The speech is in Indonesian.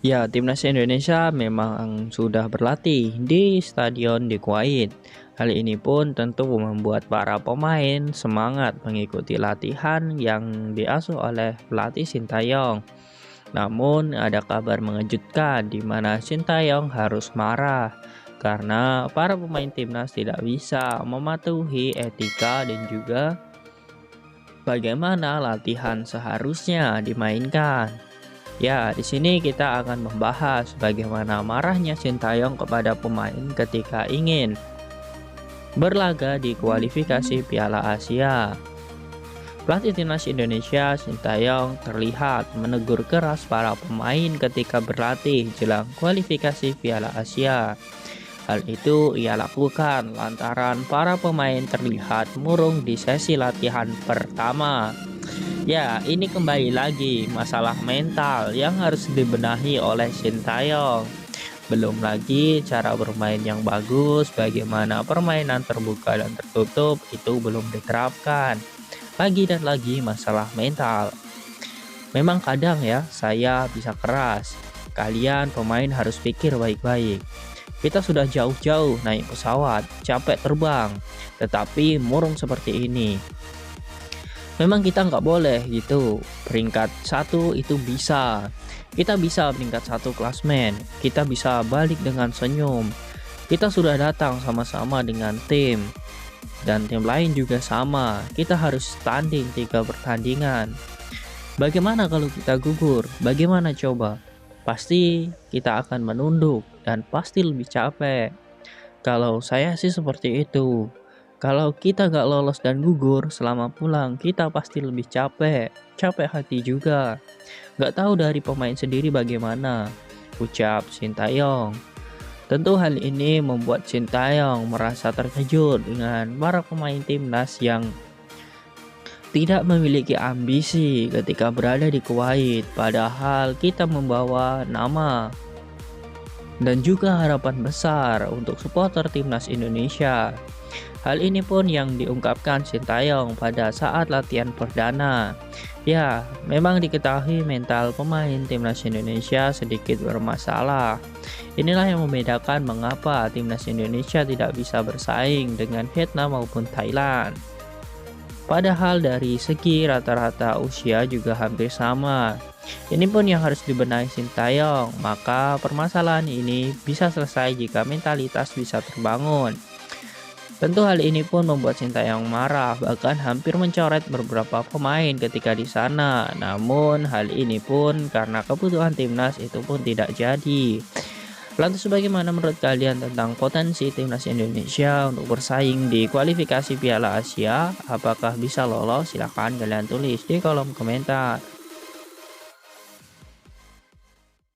Ya, timnas Indonesia memang sudah berlatih di stadion di Kuwait. Hal ini pun tentu membuat para pemain semangat mengikuti latihan yang diasuh oleh pelatih Sintayong. Namun, ada kabar mengejutkan di mana Sintayong harus marah karena para pemain timnas tidak bisa mematuhi etika dan juga bagaimana latihan seharusnya dimainkan. Ya, di sini kita akan membahas bagaimana marahnya Sintayong kepada pemain ketika ingin berlaga di kualifikasi Piala Asia. Pelatih timnas Indonesia Sintayong terlihat menegur keras para pemain ketika berlatih jelang kualifikasi Piala Asia. Hal itu ia lakukan lantaran para pemain terlihat murung di sesi latihan pertama. Ya, ini kembali lagi masalah mental yang harus dibenahi oleh Sintayong. Belum lagi cara bermain yang bagus, bagaimana permainan terbuka dan tertutup itu belum diterapkan. Lagi dan lagi masalah mental. Memang kadang ya saya bisa keras. Kalian pemain harus pikir baik-baik. Kita sudah jauh-jauh naik pesawat, capek terbang, tetapi murung seperti ini. Memang kita nggak boleh gitu. Peringkat satu itu bisa. Kita bisa peringkat satu klasmen. Kita bisa balik dengan senyum. Kita sudah datang sama-sama dengan tim. Dan tim lain juga sama. Kita harus tanding 3 pertandingan. Bagaimana kalau kita gugur? Bagaimana coba? Pasti kita akan menunduk dan pasti lebih capek. Kalau saya sih seperti itu. Kalau kita gak lolos dan gugur selama pulang, kita pasti lebih capek. Capek hati juga. Gak tahu dari pemain sendiri bagaimana, ucap Sintayong. Tentu hal ini membuat Sintayong merasa terkejut dengan para pemain timnas yang tidak memiliki ambisi ketika berada di Kuwait. Padahal kita membawa nama dan juga harapan besar untuk supporter timnas Indonesia. Hal ini pun yang diungkapkan Sintayong pada saat latihan perdana. Ya, memang diketahui mental pemain timnas Indonesia sedikit bermasalah. Inilah yang membedakan mengapa timnas Indonesia tidak bisa bersaing dengan Vietnam maupun Thailand. Padahal dari segi rata-rata usia juga hampir sama. Ini pun yang harus dibenahi Sintayong, maka permasalahan ini bisa selesai jika mentalitas bisa terbangun. Tentu hal ini pun membuat Sintayong marah, bahkan hampir mencoret beberapa pemain ketika di sana. Namun hal ini pun karena kebutuhan timnas itu pun tidak jadi. Lantas bagaimana menurut kalian tentang potensi timnas Indonesia untuk bersaing di kualifikasi Piala Asia? Apakah bisa lolos? Silahkan kalian tulis di kolom komentar.